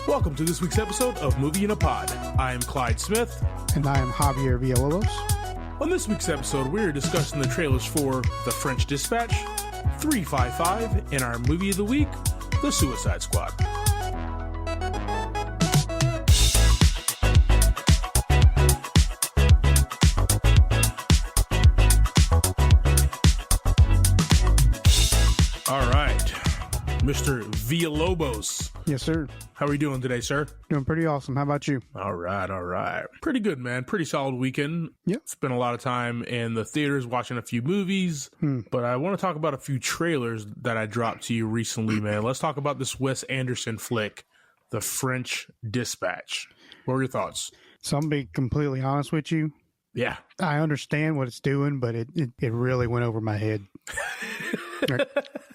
Welcome to this week's episode of Movie in a Pod. I am Clyde Smith. And I am Javier Villalobos. On this week's episode, we're discussing the trailers for The French Dispatch, 355, and our movie of the week, The Suicide Squad. All right, Mr. Villalobos. Yes, sir. How are you doing today, sir? Doing pretty awesome. How about you? All right. Pretty good, man. Pretty solid weekend. Yep. Spent a lot of time in the theaters watching a few movies, but I want to talk about a few trailers that I dropped to you recently, man. Let's talk about this Wes Anderson flick, The French Dispatch. What were your thoughts? So I'm going to be completely honest with you. Yeah. I understand what it's doing, but it really went over my head.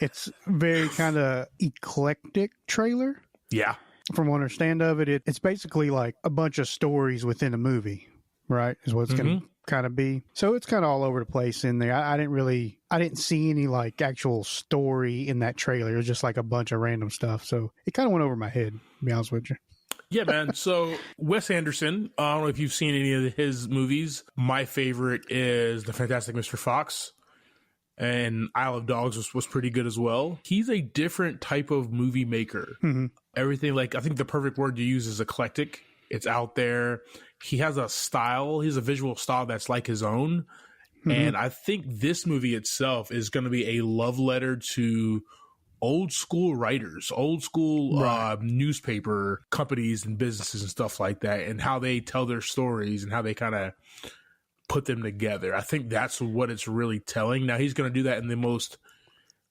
It's very kind of eclectic trailer. Yeah. From what I understand of it, it's basically like a bunch of stories within a movie, right? Is what it's going to kind of be. So it's kind of all over the place in there. I didn't see any like actual story in that trailer. It was just like a bunch of random stuff. So it kind of went over my head, to be honest with you. Yeah, man. So Wes Anderson, I don't know if you've seen any of his movies. My favorite is The Fantastic Mr. Fox. And Isle of Dogs was pretty good as well. He's a different type of movie maker. Mm-hmm. Everything, like, I think the perfect word to use is eclectic. It's out there. He has a style. He has a visual style that's like his own. Mm-hmm. And I think this movie itself is going to be a love letter to old school writers, old school newspaper companies and businesses and stuff like that, and how they tell their stories and how they kind of put them together. I think that's what it's really telling. Now he's going to do that in the most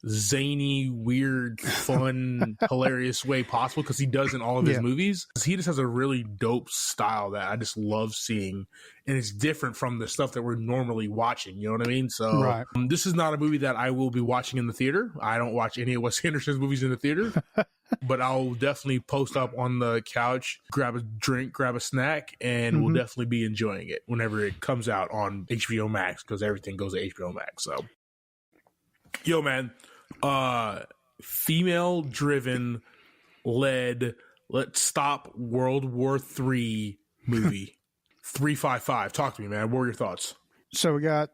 zany, weird, fun, hilarious way possible, because he does in all of his movies. He just has a really dope style that I just love seeing, and it's different from the stuff that we're normally watching. You know what I mean? So this is not a movie that I will be watching in the theater. I don't watch any of Wes Anderson's movies in the theater. But I'll definitely post up on the couch, grab a drink, grab a snack, and we'll definitely be enjoying it whenever it comes out on HBO Max, because everything goes to HBO Max. So, yo, man, female-driven, led, let's stop World War III movie, 355. Talk to me, man. What were your thoughts? So we got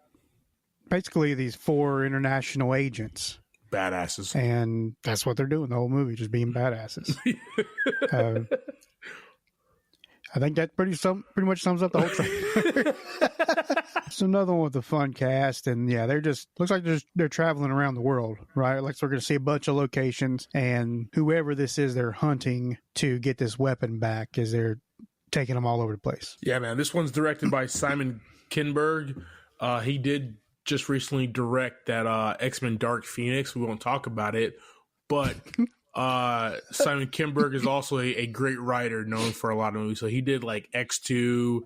basically these 4 international agents. Badasses. And that's what they're doing the whole movie, just being badasses. I think that pretty much sums up the whole trailer. It's another one with a fun cast, and they're just looks like they're traveling around the world, right? Like, so we're going to see a bunch of locations, and whoever this is, they're hunting to get this weapon back as they're taking them all over the place. Yeah, man. This one's directed by Simon Kinberg. He did just recently direct that X-Men Dark Phoenix. We won't talk about it, but Simon Kinberg is also a great writer, known for a lot of movies. So he did like X2.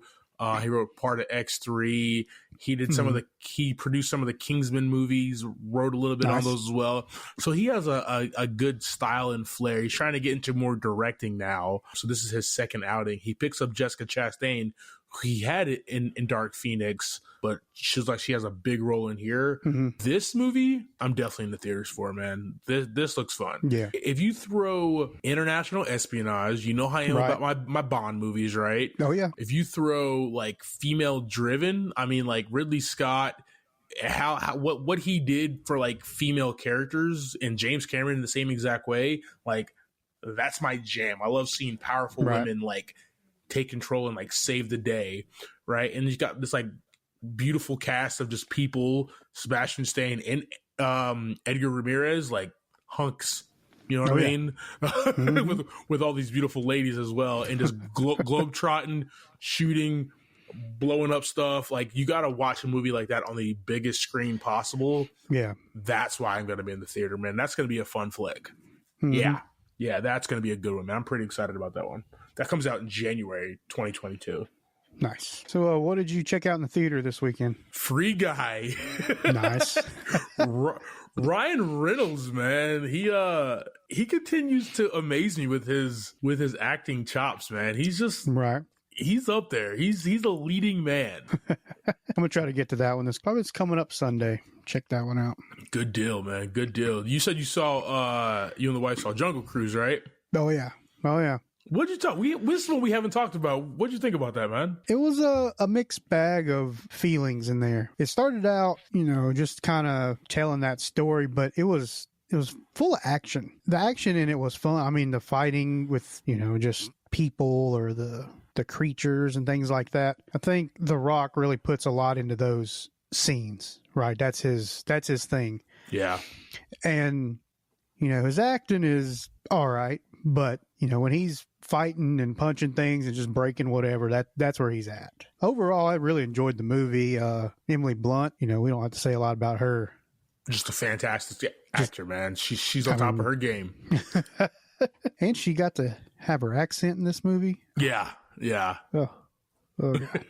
He wrote part of X3. He did he produced some of the Kingsman movies, wrote a little bit on those as well. So he has a good style and flair. He's trying to get into more directing now. So this is his second outing. He picks up Jessica Chastain, who he had it in Dark Phoenix, but she's like, she has a big role in here. This movie, I'm definitely in the theaters for, man. This looks fun. Yeah. If you throw international espionage, you know how I am about my Bond movies, right? Oh, yeah. If you throw like female driven, I mean, like Ridley Scott, what he did for like female characters, and James Cameron in the same exact way, like, that's my jam. I love seeing powerful women like take control and like save the day, right? And you got this like beautiful cast of just people, Sebastian Stan and Edgar Ramirez, like hunks, you know what I mean? with all these beautiful ladies as well, and just globe-trotting, shooting, blowing up stuff. Like, you got to watch a movie like that on the biggest screen possible. Yeah. That's why I'm going to be in the theater, man. That's going to be a fun flick. Yeah, that's going to be a good one, man. I'm pretty excited about that one. That comes out in January 2022. Nice. So what did you check out in the theater this weekend? Free Guy. Nice. Ryan Reynolds, man. He continues to amaze me with his acting chops, man. He's just he's up there. He's a leading man. I'm gonna try to get to that one. It's coming up Sunday. Check that one out. Good deal, man. Good deal. You said you saw you and the wife saw Jungle Cruise, right? Oh yeah. What'd you talk? This is one we haven't talked about. What'd you think about that, man? It was a mixed bag of feelings in there. It started out, just kind of telling that story, but it was full of action. The action in it was fun. I mean, the fighting with, just people or the creatures and things like that. I think The Rock really puts a lot into those scenes, right? That's his thing. Yeah. And, his acting is all right, but, when he's fighting and punching things and just breaking whatever, that's where he's at. Overall, I really enjoyed the movie. Emily Blunt, we don't have to say a lot about her. Just a fantastic actor, man. She's on top of her game. And she got to have her accent in this movie. Yeah. Oh God.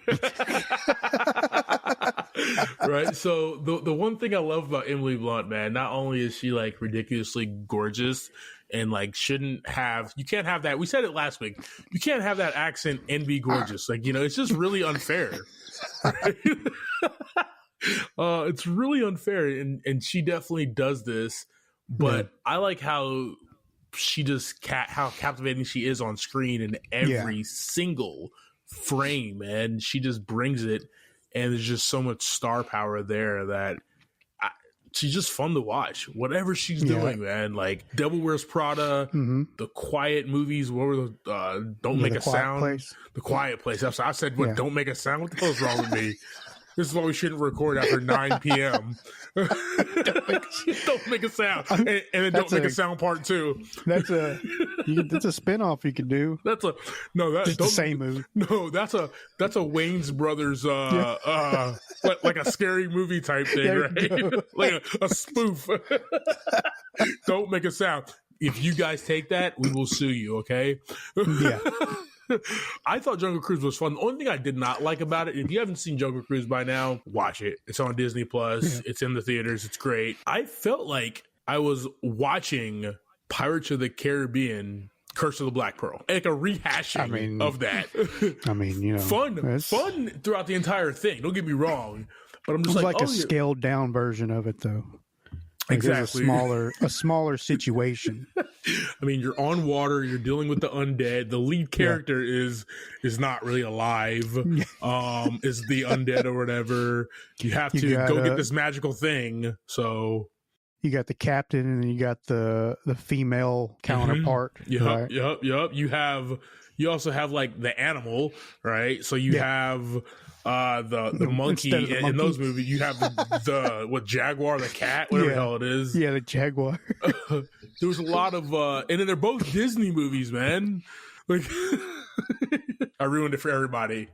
Right. So the one thing I love about Emily Blunt, man, not only is she like ridiculously gorgeous and like you can't have that. We said it last week. You can't have that accent and be gorgeous. Like, it's just really unfair. Right? It's really unfair. And she definitely does this, but I like how she just how captivating she is on screen in every single frame, and she just brings it, and there's just so much star power there that she's just fun to watch. Whatever she's doing, man. Like Devil Wears Prada, the Quiet movies. What were the Don't Make a Sound? Place. The Quiet Place. I said, what? Don't make a sound. What the hell is wrong with me? This is why we shouldn't record after 9 p.m. Don't make a sound, and then don't make a sound part 2. That's a spinoff you could do. That's the same movie. No, that's a Wayne's Brothers like a scary movie type thing, right? Like a spoof. Don't make a sound. If you guys take that, we will sue you. Okay? Yeah. I thought Jungle Cruise was fun. The only thing I did not like about it, if you haven't seen Jungle Cruise by now, watch it. It's on Disney Plus. Yeah. It's in the theaters. It's great. I felt like I was watching Pirates of the Caribbean, Curse of the Black Pearl, like a rehashing of that. I mean, fun throughout the entire thing. Don't get me wrong, but I'm just like a scaled down version of it, though. Like exactly, a smaller situation. I mean, you're on water. You're dealing with the undead. The lead character is not really alive. Is the undead or whatever. You have to go get this magical thing. So you got the captain, and then you got the female counterpart. Yep, right? Yep. You also have like the animal, right? So you have the monkey in those movies. You have the jaguar, the cat, whatever the hell it is. Yeah, the jaguar. There was a lot of and then they're both Disney movies, man. Like I ruined it for everybody.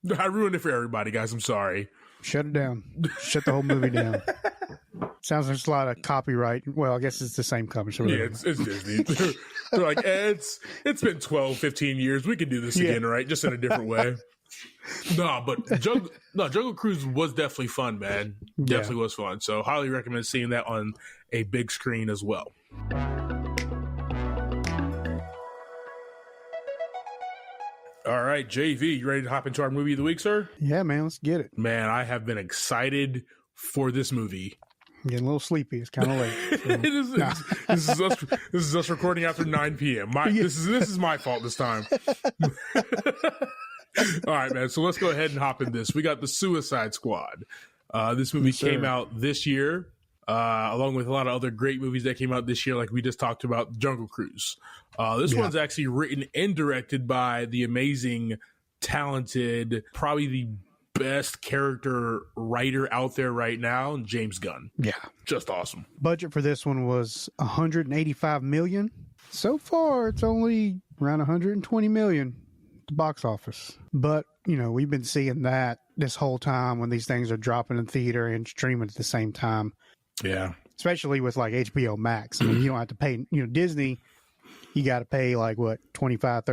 Guys. I'm sorry. Shut it down. Shut the whole movie down. Sounds like there's a lot of copyright. Well, I guess it's the same company. So yeah, it's Disney. They're like, it's been 12, 15 years. We can do this again, right? Just in a different way. But Jungle Cruise was definitely fun, man. Definitely was fun. So highly recommend seeing that on a big screen as well. All right, JV, you ready to hop into our movie of the week, sir? Yeah, man, let's get it. Man, I have been excited for this movie. I'm getting a little sleepy. It's kind of late. So. This is us recording after 9 p.m. This is my fault this time. All right, man. So let's go ahead and hop in this. We got The Suicide Squad. This movie came out this year, along with a lot of other great movies that came out this year, like we just talked about, Jungle Cruise. This one's actually written and directed by the amazing, talented, probably the best character writer out there right now, James Gunn. Yeah. Just awesome. Budget for this one was $185 million. So far, it's only around $120 million at the box office. But, we've been seeing that this whole time when these things are dropping in theater and streaming at the same time. Yeah. Especially with like HBO Max. I mean, you don't have to pay, Disney, you got to pay like what, $25,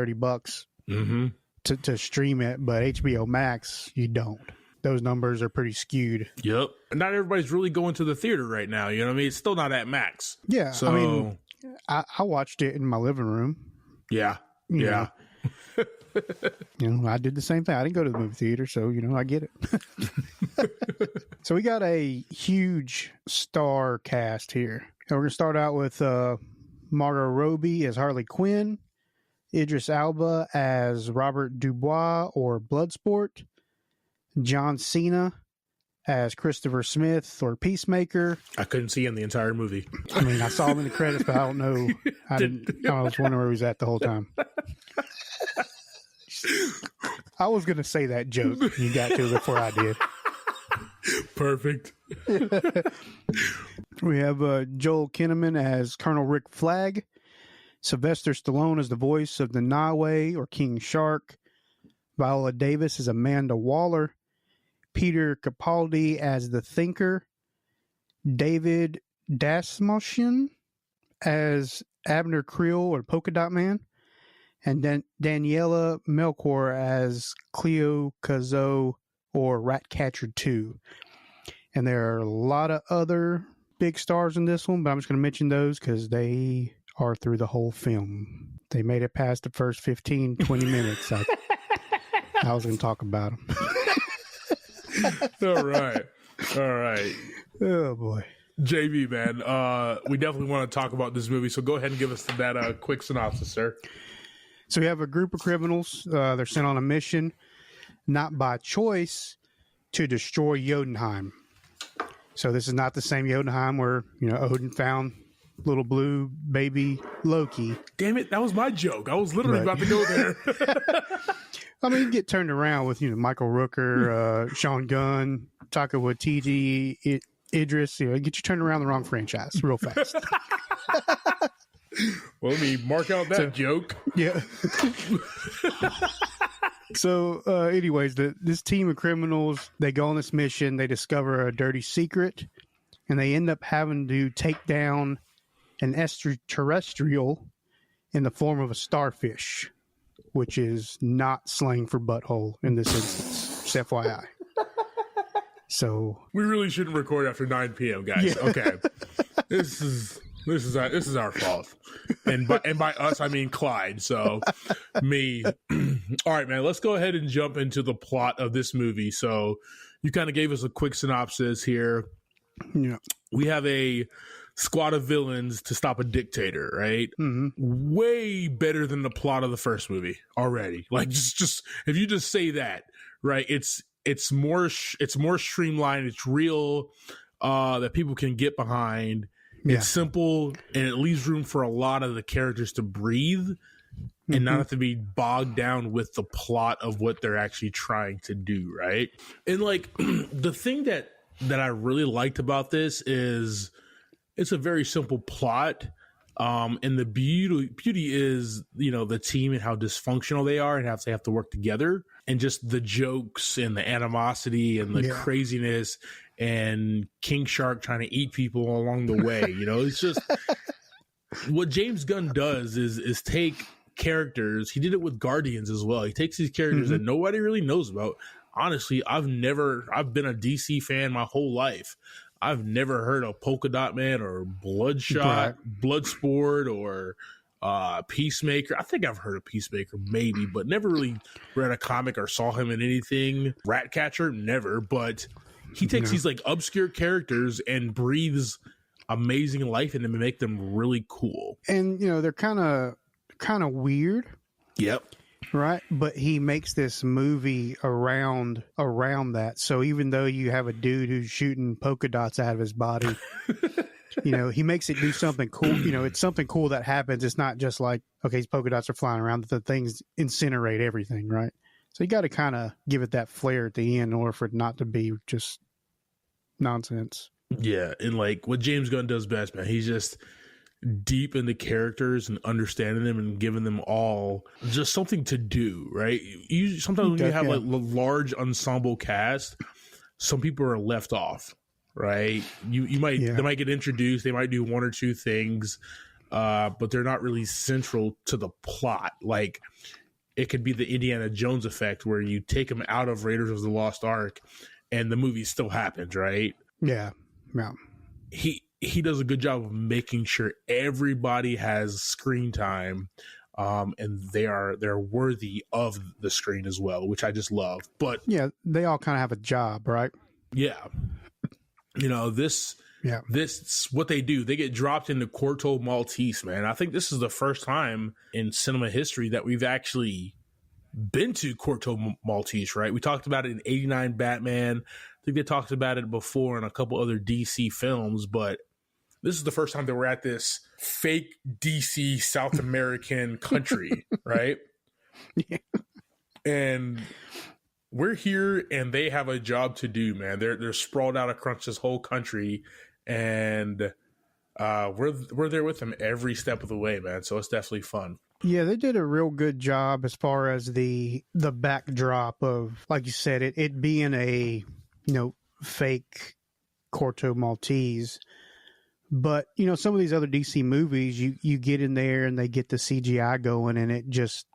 $30 to stream it, but HBO Max, you don't. Those numbers are pretty skewed. Yep. Not everybody's really going to the theater right now. You know what I mean? It's still not at Max. Yeah. So, I mean, I watched it in my living room. Yeah. Yeah. I did the same thing. I didn't go to the movie theater, so, I get it. So we got a huge star cast here. And we're going to start out with Margot Robbie as Harley Quinn. Idris Elba as Robert Dubois or Bloodsport, John Cena as Christopher Smith or Peacemaker. I couldn't see him the entire movie. I mean, I saw him in the credits, but I don't know. I was wondering where he was at the whole time. I was going to say that joke. You got to before I did. Perfect. We have Joel Kinnaman as Colonel Rick Flag, Sylvester Stallone as the voice of the Nahue or King Shark, Viola Davis as Amanda Waller, Peter Capaldi as the Thinker, David Dastmalchian as Abner Creel or Polka Dot Man, and then Daniela Melchior as Cleo Cazo or Ratcatcher 2. And there are a lot of other big stars in this one, but I'm just going to mention those because they are through the whole film. They made it past the first 15, 20 minutes. I was going to talk about them. All right. Oh, boy. JB, man, we definitely want to talk about this movie, so go ahead and give us that quick synopsis, sir. So we have a group of criminals. They're sent on a mission, not by choice, to destroy Jotunheim. So this is not the same Jotunheim where, Odin found little blue baby Loki. Damn it, that was my joke. I was literally about to go there. I mean, you get turned around with, Michael Rooker, Sean Gunn, Taika Waititi, Idris. Get you turned around the wrong franchise real fast. Well, let me mark out that joke. Yeah. So, anyways, this team of criminals, they go on this mission. They discover a dirty secret, and they end up having to take down an extraterrestrial in the form of a starfish, which is not slang for butthole in this instance. Just FYI. So we really shouldn't record after 9 p.m., guys. Yeah. Okay, this is our fault, and by us I mean Clyde. So me. All right, man. Let's go ahead and jump into the plot of this movie. So you kind of gave us a quick synopsis here. Yeah, we have a squad of villains to stop a dictator, right? Mm-hmm. Way better than the plot of the first movie already. Like just if you just say that, right? It's more streamlined. It's real, that people can get behind. Yeah. It's simple, and it leaves room for a lot of the characters to breathe and not have to be bogged down with the plot of what they're actually trying to do, right? And like the thing that I really liked about this is it's a very simple plot. And the beauty is, the team and how dysfunctional they are and how they have to work together, and just the jokes and the animosity and the craziness and King Shark trying to eat people along the way. It's just what James Gunn does is take characters. He did it with Guardians as well. He takes these characters that nobody really knows about. Honestly, I've been a DC fan my whole life. I've never heard of Polka Dot Man or Bloodshot, Bloodsport, or Peacemaker. I think I've heard of Peacemaker, maybe, but never really read a comic or saw him in anything. Ratcatcher, never. But he takes these like obscure characters and breathes amazing life in them and make them really cool. And they're kind of weird. Yep. Right, but he makes this movie around that. So even though you have a dude who's shooting polka dots out of his body, he makes it do something cool. It's something cool that happens. It's not just like, okay, these polka dots are flying around, the things incinerate everything, right? So you got to kind of give it that flair at the end in order for it not to be just nonsense. Yeah, and like what James Gunn does best, man, he's just deep into characters and understanding them and giving them all just something to do, right? Sometimes when you have like a large ensemble cast, some people are left off, right? They might get introduced, they might do one or two things, but they're not really central to the plot. Like it could be the Indiana Jones effect where you take them out of Raiders of the Lost Ark and the movie still happens, right? Yeah. He does a good job of making sure everybody has screen time, and they're worthy of the screen as well, which I just love. But yeah, they all kind of have a job, right? Yeah, this Yeah. This what they do. They get dropped into Corto Maltese, man. I think this is the first time in cinema history that we've actually been to Corto Maltese, right? We talked about it in 89 Batman. I think they talked about it before in a couple other DC films, but this is the first time that we're at this fake DC South American country, right? Yeah. And we're here and they have a job to do, man. They're sprawled out across this whole country, and we're there with them every step of the way, man. So it's definitely fun. Yeah, they did a real good job as far as the backdrop of, like you said, it being a, fake Corto Maltese. But, some of these other DC movies, you get in there and they get the CGI going, and it just,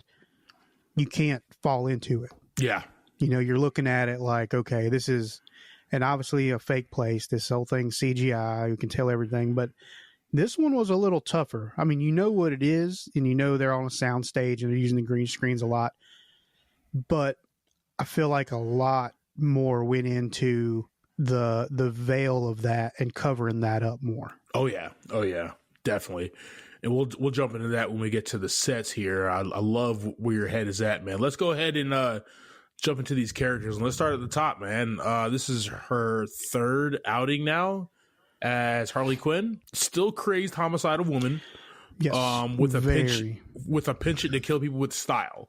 you can't fall into it. Yeah. You're looking at it like, okay, this is, and obviously a fake place. This whole thing CGI, you can tell everything. But this one was a little tougher. I mean, you know what it is, and they're on a sound stage and they're using the green screens a lot. But I feel like a lot more went into the veil of that and covering that up more. Oh yeah, definitely. And we'll jump into that when we get to the sets here. I love where your head is at, man. Let's go ahead and jump into these characters, and let's start at the top, man. This is her third outing now as Harley Quinn. Still crazed homicidal woman. Yes, with a penchant to kill people with style.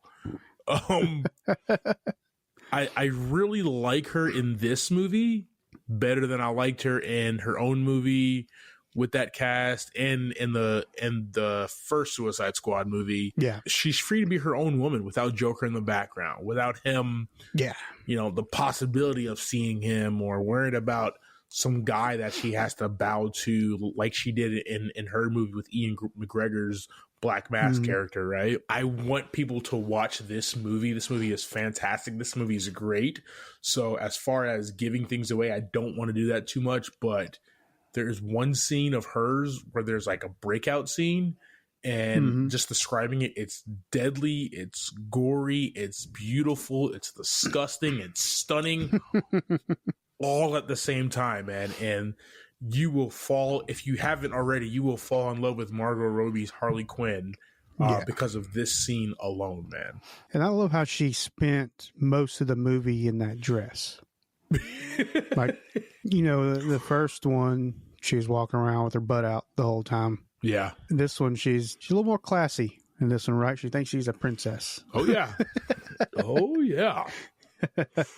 I really like her in this movie better than I liked her in her own movie with that cast, and in the first Suicide Squad movie. Yeah, she's free to be her own woman without Joker in the background, without him. Yeah, the possibility of seeing him, or worried about some guy that she has to bow to, like she did in her movie with Ian McGregor's Black Mask character, right? I want people to watch this movie. This movie is fantastic. This movie is great. So as far as giving things away, I don't want to do that too much, but there's one scene of hers where there's like a breakout scene, and just describing it, it's deadly, it's gory, it's beautiful, it's disgusting, it's stunning, all at the same time, man. And you will fall, if you haven't already, you will fall in love with Margot Robbie's Harley Quinn because of this scene alone, man. And I love how she spent most of the movie in that dress. Like, the first one, she was walking around with her butt out the whole time. Yeah. This one, she's a little more classy in this one, right? She thinks she's a princess. Oh, yeah. Oh, yeah.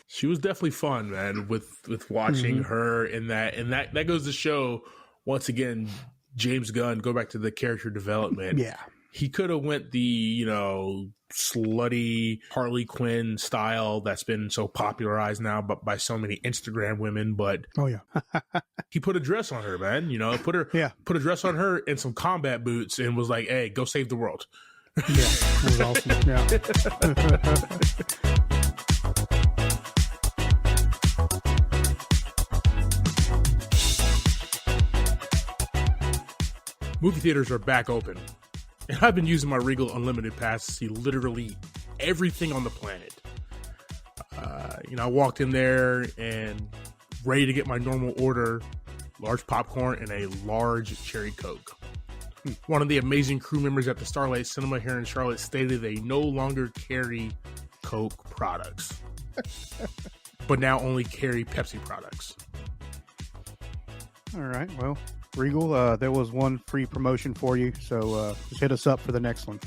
She was definitely fun, man, with watching her in that. And that goes to show, once again, James Gunn, go back to the character development. Yeah. He could have went the, slutty Harley Quinn style that's been so popularized now by so many Instagram women, but oh yeah, he put a dress on her, man. Put a dress on her and some combat boots, and was like, "Hey, go save the world." Yeah, it was awesome. Yeah. Movie theaters are back open, and I've been using my Regal Unlimited Pass to see literally everything on the planet. I walked in there and ready to get my normal order, large popcorn and a large cherry Coke. One of the amazing crew members at the Starlight Cinema here in Charlotte stated they no longer carry Coke products, but now only carry Pepsi products. All right, well, Regal, there was one free promotion for you, so just hit us up for the next one.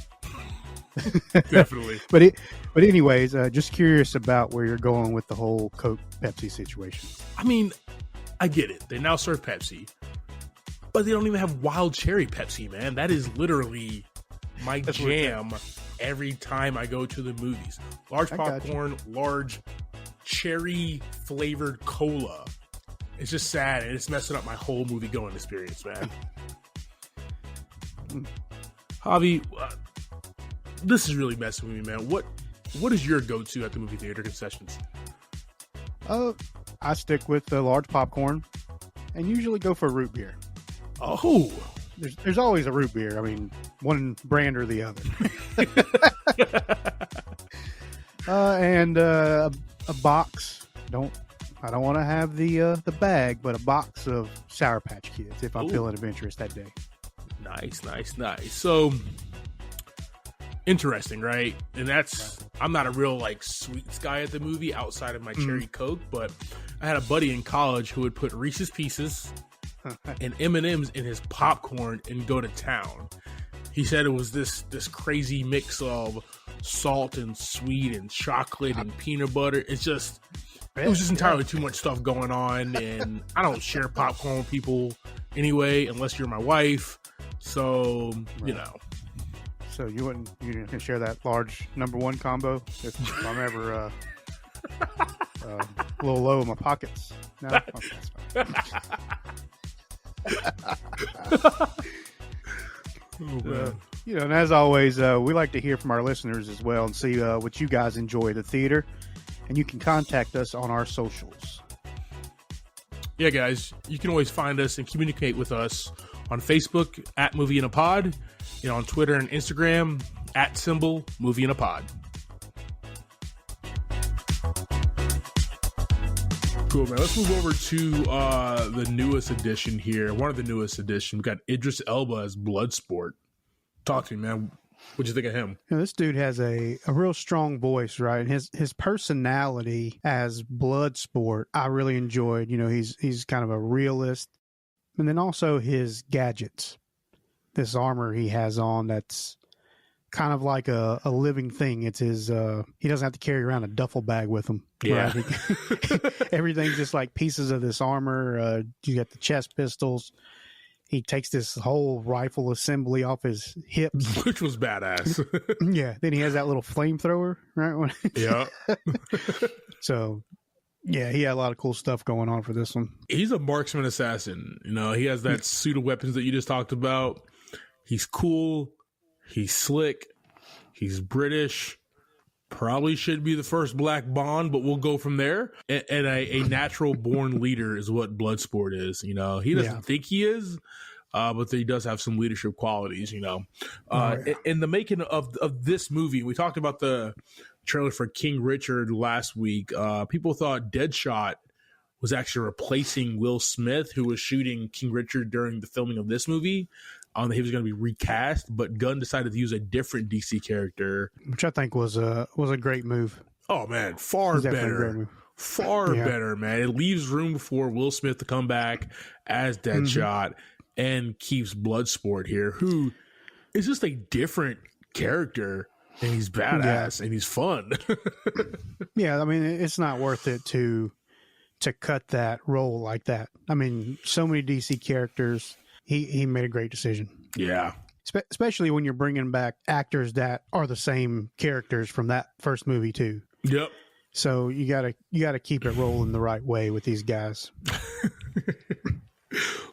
Definitely. But anyways, just curious about where you're going with the whole Coke Pepsi situation. I mean, I get it. They now serve Pepsi, but they don't even have wild cherry Pepsi, man. That is literally my jam every time I go to the movies. Large popcorn, large cherry flavored cola. It's just sad, and it's messing up my whole movie going experience, man. Javi, this is really messing with me, man. What is your go-to at the movie theater concessions? I stick with the large popcorn, and usually go for root beer. Oh, there's always a root beer. I mean, one brand or the other. And a box. Don't I don't want to have the bag, but a box of Sour Patch Kids if I'm Ooh. feeling adventurous that day. Nice. So interesting, right? And I'm not a real like sweets guy at the movie outside of my cherry Coke, but I had a buddy in college who would put Reese's Pieces and M&Ms in his popcorn and go to town. He said it was this crazy mix of salt and sweet and chocolate and peanut butter. It was just entirely too much stuff going on, and I don't share popcorn with people anyway, unless you're my wife. So, you know. So you can share that large #1 combo if I'm ever a little low in my pockets. No, okay, that's fine. And as always, we like to hear from our listeners as well and see what you guys enjoy at the theater. And you can contact us on our socials. Yeah, guys, you can always find us and communicate with us on Facebook at Movie in a Pod, on Twitter and Instagram at @Movie in a Pod. Cool, man. Let's move over to the newest edition here. One of the newest editions. We've got Idris Elba as Bloodsport. Talk to me, man. What'd you think of him? This dude has a real strong voice, right? And his personality as Bloodsport, I really enjoyed. He's kind of a realist. And then also his gadgets. This armor he has on that's kind of like a living thing. It's his he doesn't have to carry around a duffel bag with him. Yeah. Right? Everything's just like pieces of this armor. You got the chest pistols. He takes this whole rifle assembly off his hips. Which was badass. Yeah. Then he has that little flamethrower, right? Yeah. So, yeah, he had a lot of cool stuff going on for this one. He's a marksman assassin. He has that suit of weapons that you just talked about. He's cool. He's slick. He's British. Probably should be the first Black Bond, but we'll go from there. And a natural born leader is what Bloodsport is. He doesn't think he is, but he does have some leadership qualities. In the making of this movie, we talked about the trailer for King Richard last week. People thought Deadshot was actually replacing Will Smith, who was shooting King Richard during the filming of this movie. He was going to be recast, but Gunn decided to use a different DC character, which I think was a great move. Oh man, far better, better, man. It leaves room for Will Smith to come back as Deadshot and keeps Bloodsport here, who is just a different character, and he's badass and he's fun. Yeah, I mean, it's not worth it to cut that role like that. I mean, so many DC characters. He made a great decision. Yeah. Especially when you're bringing back actors that are the same characters from that first movie too. Yep. So you gotta keep it rolling the right way with these guys.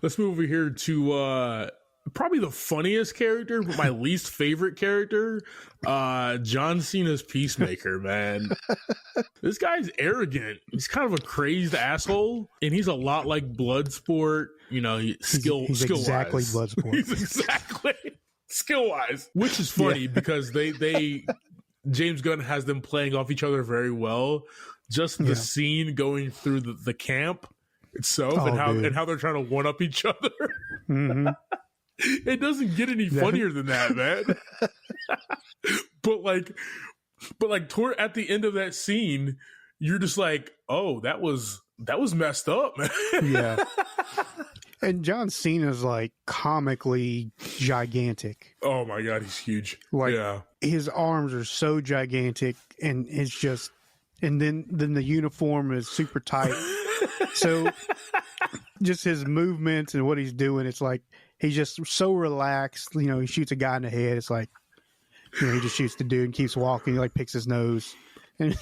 Let's move over here to probably the funniest character, but my least favorite character, John Cena's Peacemaker, man. This guy's arrogant. He's kind of a crazed asshole, and he's a lot like Bloodsport. He's exactly Bloodsport. He's exactly skill-wise, which is funny because they James Gunn has them playing off each other very well. Just the scene going through the camp itself and how they're trying to one up each other. Mm-hmm. It doesn't get any funnier than that, man. but toward at the end of that scene, you're just like, oh, that was messed up, man. Yeah. And John Cena's like comically gigantic. Oh my God, he's huge. His arms are so gigantic, and it's just, and then the uniform is super tight. So just his movements and what he's doing, it's like he's just so relaxed. He shoots a guy in the head. It's like, he just shoots the dude and keeps walking. He picks his nose. And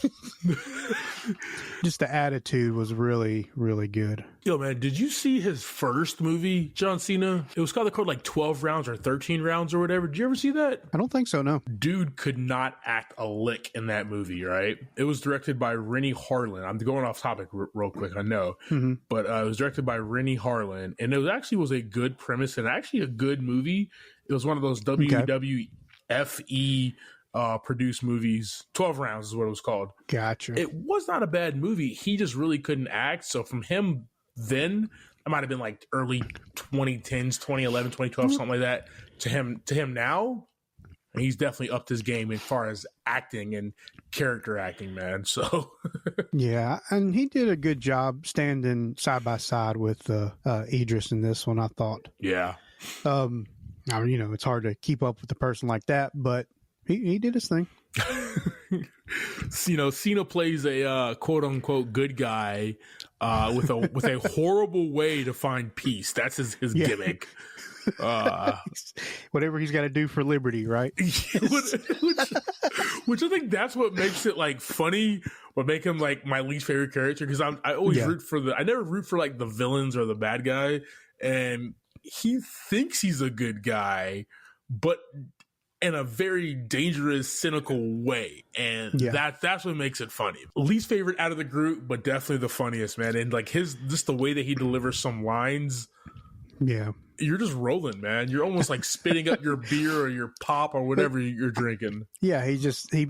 just the attitude was really, really good. Yo, man, did you see his first movie, John Cena? It was called 12 rounds or 13 rounds or whatever. Did you ever see that? I don't think so, no. Dude could not act a lick in that movie, right? It was directed by Rennie Harlin. I'm going off topic real quick, I know. Mm-hmm. But it was directed by Rennie Harlin. And it actually was a good premise and actually a good movie. It was one of those WWFE produced movies. 12 Rounds is what it was called. Gotcha. It was not a bad movie. He just really couldn't act. So from him then, it might have been like early 2010s, 2011, 2012, something like that. To him now, he's definitely upped his game as far as acting and character acting, man. So yeah, and he did a good job standing side by side with Idris in this one, I thought. Yeah. Now, it's hard to keep up with a person like that, but he did his thing. Cena plays a quote unquote good guy with a horrible way to find peace. That's his gimmick. Whatever he's got to do for liberty, right? which I think that's what makes it like funny, or make him like my least favorite character, because I always I never root for like the villains or the bad guy, and he thinks he's a good guy, but in a very dangerous, cynical way, and that's what makes it funny. Least favorite out of the group, but definitely the funniest, man. And like just the way that he delivers some lines, you're just rolling, man. You're almost like spitting up your beer or your pop or whatever you're drinking. Yeah, he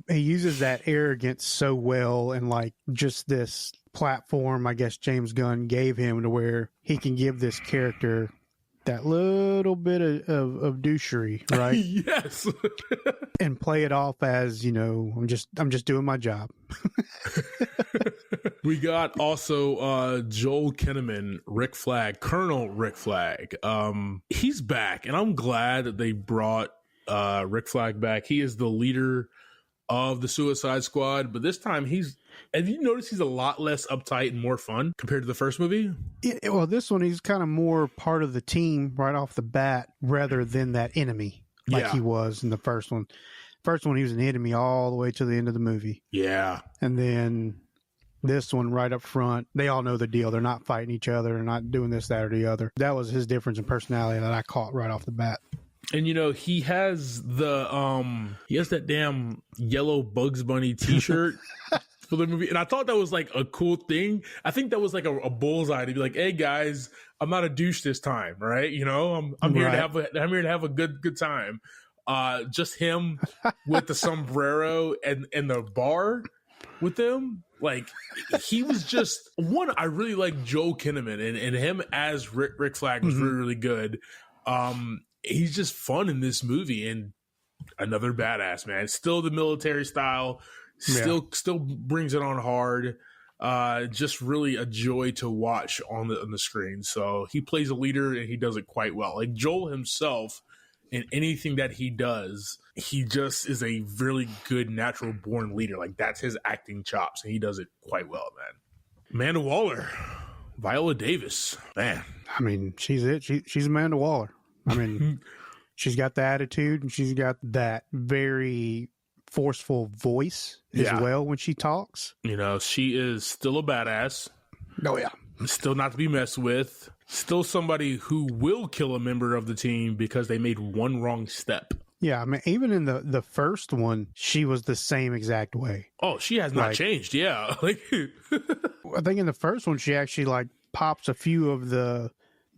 uses that arrogance so well, and like just this platform, I guess James Gunn gave him to where he can give this character that little bit of douchery, right? Yes. And play it off as, I'm just doing my job. We got also Joel Kinnaman, Rick Flag, Colonel Rick Flag. He's back, and I'm glad that they brought Rick Flag back. He is the leader of the Suicide Squad, but this time have you noticed he's a lot less uptight and more fun compared to the first movie? Yeah, well, this one, he's kind of more part of the team right off the bat rather than that enemy like he was in the first one. First one, he was an enemy all the way to the end of the movie. Yeah. And then this one right up front, they all know the deal. They're not fighting each other. They're not doing this, that, or the other. That was his difference in personality that I caught right off the bat. And he has that damn yellow Bugs Bunny t-shirt for the movie. And I thought that was like a cool thing. I think that was like a bullseye to be like, hey guys, I'm not a douche this time, right? I'm here to have a good time. Just him with the sombrero and the bar with them. Like, he was just one. I really like Joel Kinnaman, and him as Rick Flag was really, really good. He's just fun in this movie, and another badass, man. Still the military style, still brings it on hard. Just really a joy to watch on the screen. So he plays a leader, and he does it quite well. Like Joel himself, in anything that he does, he just is a really good natural born leader. Like, that's his acting chops, and he does it quite well, man. Amanda Waller, Viola Davis, man. I mean, she's it. She's Amanda Waller. I mean, she's got the attitude, and she's got that very forceful voice as well when she talks. She is still a badass. Oh, yeah. Still not to be messed with. Still somebody who will kill a member of the team because they made one wrong step. Yeah, I mean, even in the first one, she was the same exact way. Oh, she has not changed. Yeah. I think in the first one, she actually pops a few of the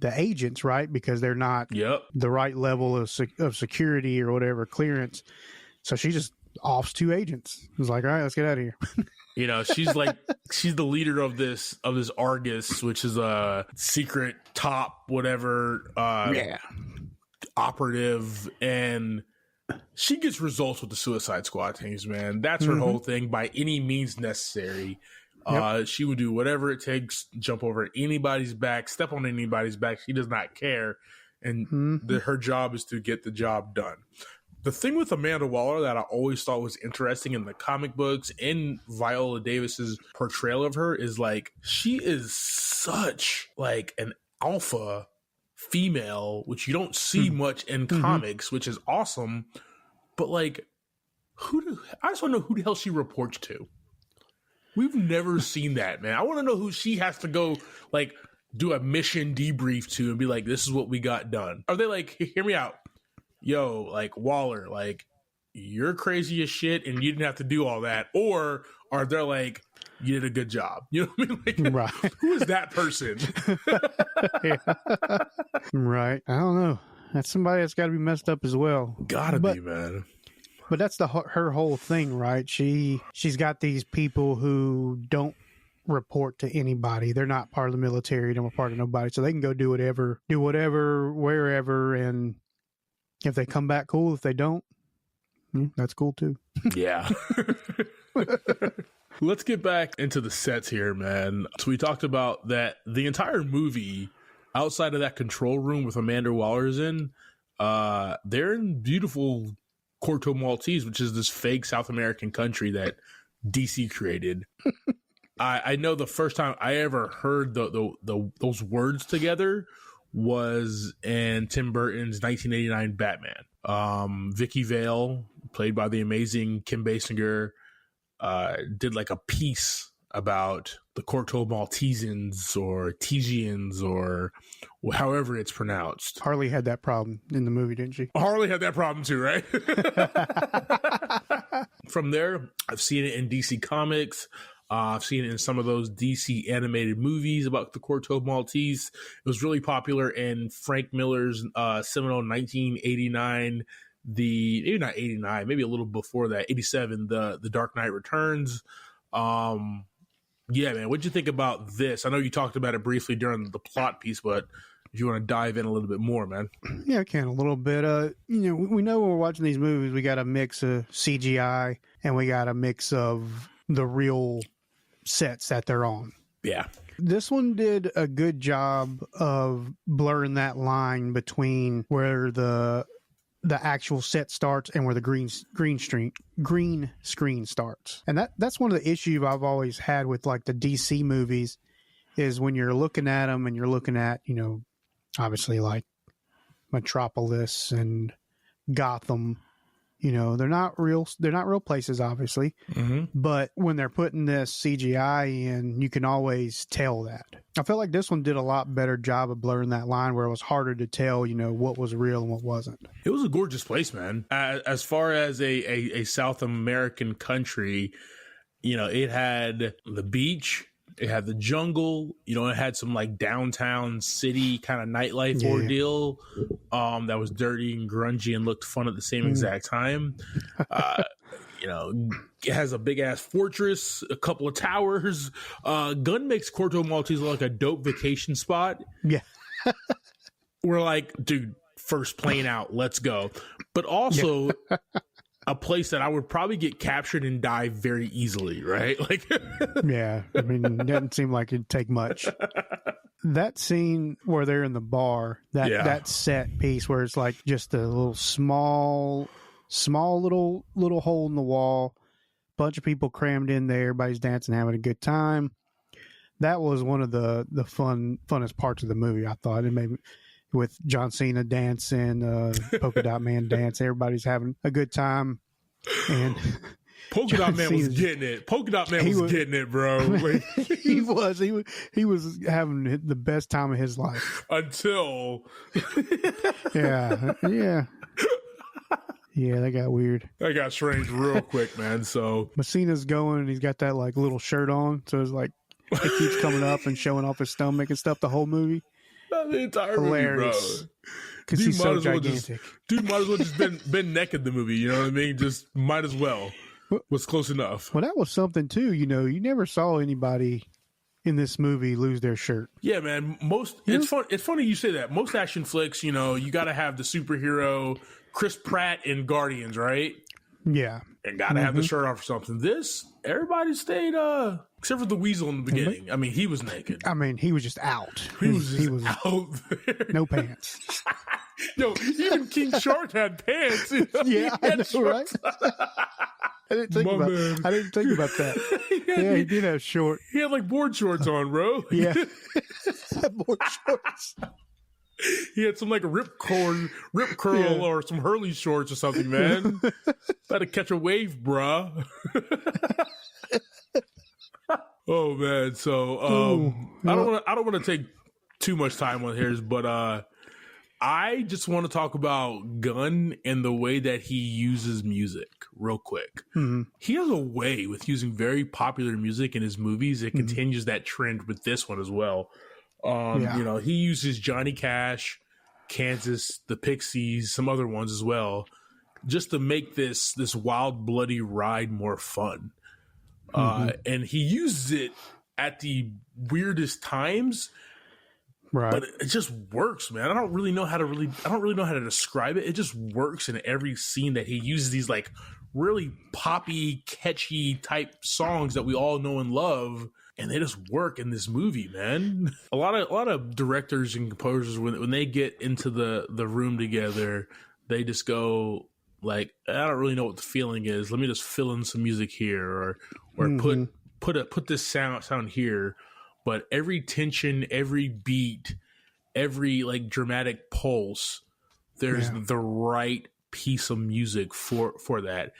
agents, right? Because they're not the right level of security or whatever, clearance. So she just offs 2 agents. It was like, all right, let's get out of here. She's the leader of this Argus, which is a secret top whatever operative, and she gets results with the Suicide Squad teams, man. That's her whole thing. By any means necessary, she would do whatever it takes, jump over anybody's back, step on anybody's back. She does not care, and her job is to get the job done. The thing with Amanda Waller that I always thought was interesting in the comic books and Viola Davis's portrayal of her is she is such an alpha female, which you don't see much in comics, which is awesome. But I just want to know who the hell she reports to. We've never seen that, man. I want to know who she has to go do a mission debrief to and be like, this is what we got done. Are they hear me out? Yo, Waller, you're crazy as shit and you didn't have to do all that. Or are they you did a good job? You know what I mean? Right. Who is that person? Right. I don't know. That's somebody that's got to be messed up as well. Gotta be, man. But that's her whole thing, right? She's got these people who don't report to anybody. They're not part of the military. Don't report to nobody, so they can go do whatever, wherever, and if they come back, cool. If they don't, that's cool too. Yeah. Let's get back into the sets here, man. So we talked about that the entire movie, outside of that control room with Amanda Waller's in, they're in beautiful Corto Maltese, which is this fake South American country that DC created. I know the first time I ever heard those words together was in Tim Burton's 1989 Batman. Vicky Vale, played by the amazing Kim Basinger, did like a piece about the Corto Maltesans or Tesians or however it's pronounced. Harley had that problem in the movie, didn't she? Harley had that problem too, right? From there, I've seen it in DC Comics. I've seen it in some of those DC animated movies about the Corto Maltese. It was really popular in Frank Miller's seminal 1989, maybe not 89, maybe a little before that, 87, the Dark Knight Returns. Yeah, man, what'd you think about this? I know you talked about it briefly during the plot piece, but if you want to dive in a little bit more, man. Yeah, I can a little bit. We know when we're watching these movies, we got a mix of CGI and we got a mix of the real sets that they're on. Yeah. This one did a good job of blurring that line between where the actual set starts and where the green screen starts. And that's one of the issues I've always had with like the DC movies is when you're looking at them and you're looking at, obviously like Metropolis and Gotham, they're not real places, obviously, but when they're putting this CGI in, you can always tell that. I felt like this one did a lot better job of blurring that line where it was harder to tell, what was real and what wasn't. It was a gorgeous place, man. As far as a South American country, it had the beach, it had the jungle, it had some like downtown city kind of nightlife ordeal that was dirty and grungy and looked fun at the same exact time. It has a big ass fortress, a couple of towers. Gunn makes Corto Maltese look like a dope vacation spot. Yeah. We're like, dude, first plane out, let's go. But also a place that I would probably get captured and die very easily, right? Like, yeah, it doesn't seem like it'd take much. That scene where they're in the bar, that set piece where it's like just a little small little hole in the wall, bunch of people crammed in there, everybody's dancing, having a good time. That was one of the funnest parts of the movie, I thought. It made with John Cena dancing, Polka Dot Man dance. Everybody's having a good time. And Polka Dot Man was getting it. Polka Dot Man was getting it, bro. He was having the best time of his life. Until. Yeah. Yeah, that got weird. That got strange real quick, man. So Messina's going and he's got that like little shirt on. So it's like it keeps coming up and showing off his stomach and stuff the whole movie. The entire hilarious movie, bro. Because he's so gigantic. Dude might as well just been naked the movie, you know what I mean? Just might as well. Was close enough. Well, that was something too. You never saw anybody in this movie lose their shirt. Yeah, man. It's funny you say that. Most action flicks, you got to have the superhero Chris Pratt in Guardians, right? Yeah. And got to have the shirt off or something. This, everybody stayed, except for the Weasel in the beginning. I mean, he was naked. I mean, he was just out. He was out there. No pants. Yo, even King Shark had pants. Yeah, I know, right? I didn't think about that. He did have short. He had like board shorts on, bro. Yeah. Board shorts. He had some like a rip curl or some Hurley shorts or something, man. About to catch a wave, bruh. Oh man, so I don't want to take too much time on his, but I just want to talk about Gunn and the way that he uses music real quick. Mm-hmm. He has a way with using very popular music in his movies. It continues that trend with this one as well. He uses Johnny Cash, Kansas, the Pixies, some other ones as well. just to make this wild, bloody ride more fun. And he uses it at the weirdest times, Right. but it just works, man. I don't really know how to describe it. It just works in every scene that he uses these like really poppy, catchy type songs that we all know and love. And they just work in this movie, man. A lot of directors and composers, when they get into the room together, they just go like, I don't really know what the feeling is. Let me just fill in some music here, or put this sound here. But every tension, every beat, every like dramatic pulse, there's the right piece of music for that.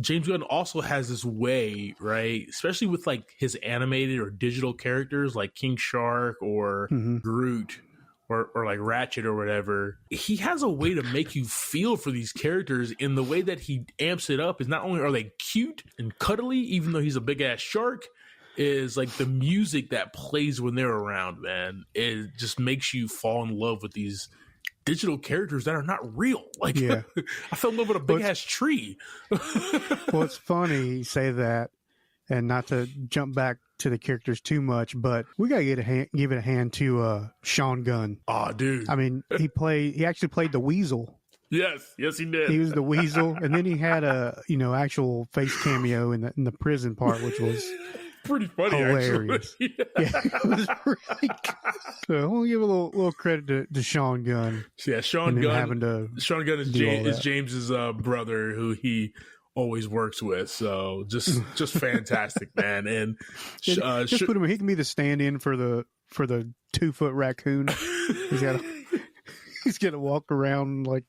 James Gunn also has this way, right? Especially with like his animated or digital characters like King Shark or Groot or like Ratchet or whatever. He has a way to make you feel for these characters in the way that he amps it up. Is not only are they cute and cuddly, even though he's a big ass shark, is like the music that plays when they're around, man. It just makes you fall in love with these digital characters that are not real. Like, I fell in love with a big ass tree. Well, it's funny you say that, and not to jump back to the characters too much, but we gotta give it a hand to Sean Gunn. Oh, dude! I mean, he actually played the Weasel. Yes, he did. He was the Weasel, and then he had a actual face cameo in the prison part, which was pretty funny, hilarious. Actually. Yeah, it was really good. So I want to give a little credit to Sean Gunn. Yeah, Sean Gunn is James's brother, who he always works with. So just fantastic, man. And just put him. He can be the stand-in for the 2-foot raccoon. He's got to walk around like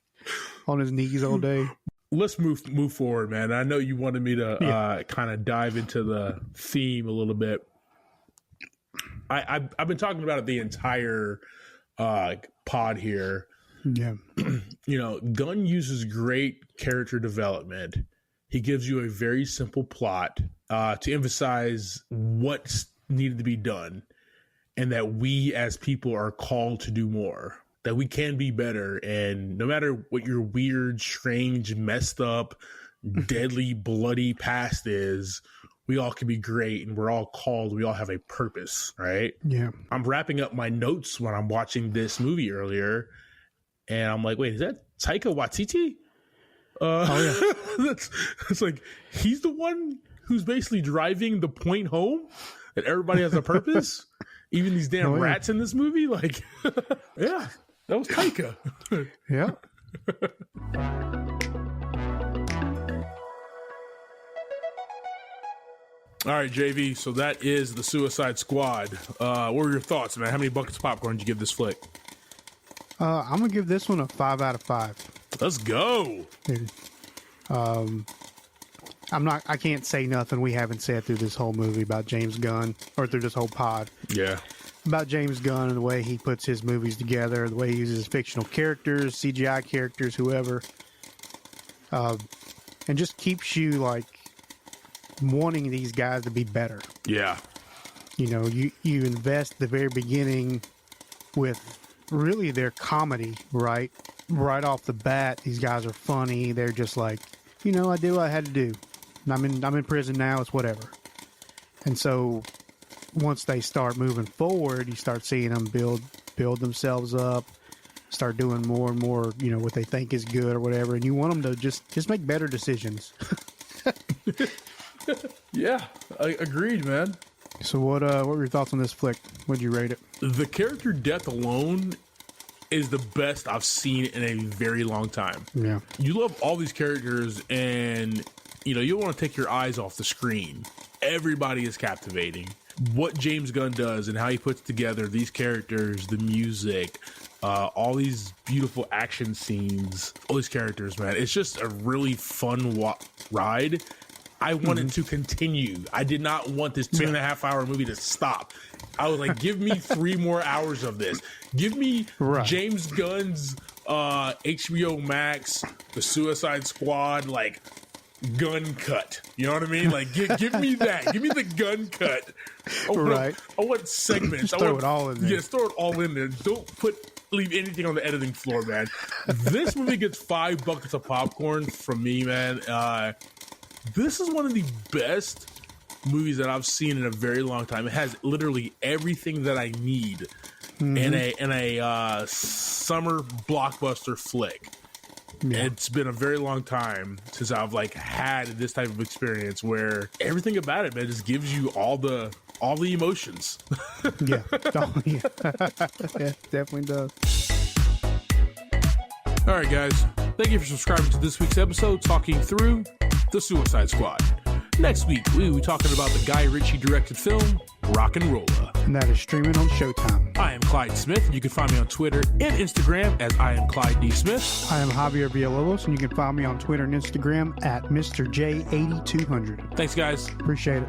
on his knees all day. Let's move forward, man. I know you wanted me to kind of dive into the theme a little bit. I've been talking about it the entire pod here. Yeah. Gunn uses great character development. He gives you a very simple plot to emphasize what's needed to be done, and that we as people are called to do more. That we can be better, and no matter what your weird, strange, messed up, deadly, bloody past is, we all can be great, and we're all called. We all have a purpose, right? Yeah. I'm wrapping up my notes when I'm watching this movie earlier, and I'm like, wait, is that Taika Waititi? It's like he's the one who's basically driving the point home that everybody has a purpose. Even these damn rats in this movie, like, yeah. That was Taika. Yeah. All right, JV. So that is the Suicide Squad. What were your thoughts, man? How many buckets of popcorn did you give this flick? I'm gonna give this one a 5 out of 5. Let's go. I can't say nothing we haven't said through this whole movie about James Gunn, or through this whole pod. Yeah. About James Gunn and the way he puts his movies together, the way he uses fictional characters, CGI characters, whoever, and just keeps you like wanting these guys to be better. Yeah. You invest the very beginning with really their comedy, right off the bat. These guys are funny. They're just like, I did what I had to do. I'm in prison now. It's whatever. And so once they start moving forward, you start seeing them build themselves up, start doing more and more, what they think is good or whatever. And you want them to just make better decisions. Yeah, I agreed, man. So what were your thoughts on this flick? What'd you rate it? The character death alone is the best I've seen in a very long time. Yeah. You love all these characters, and you don't want to take your eyes off the screen. Everybody is captivating. What James Gunn does and how he puts together these characters, the music, all these beautiful action scenes, all these characters, man. It's just a really fun ride. I wanted to continue. I did not want this 2.5 hour movie to stop. I was like, give me 3 more hours of this. Give me James Gunn's HBO Max, the Suicide Squad, like, gun cut. You know what I mean? Like, give me that. Give me the gun cut. I want segments. Just throw it all in there. Yes, throw it all in there. Don't put leave anything on the editing floor, man. This movie gets 5 buckets of popcorn from me, man. This is one of the best movies that I've seen in a very long time. It has literally everything that I need in a summer blockbuster flick. Yeah. It's been a very long time since I've had this type of experience where everything about it, man, just gives you all the emotions. Yeah. Oh, yeah. Yeah, definitely does. All right, guys. Thank you for subscribing to this week's episode, talking through The Suicide Squad. Next week, we will be talking about the Guy Ritchie directed film, Rock and Rolla. And that is streaming on Showtime. I am Clyde Smith. You can find me on Twitter and Instagram as I am Clyde D. Smith. I am Javier Villalobos, and you can find me on Twitter and Instagram at Mr. J8200. Thanks, guys. Appreciate it.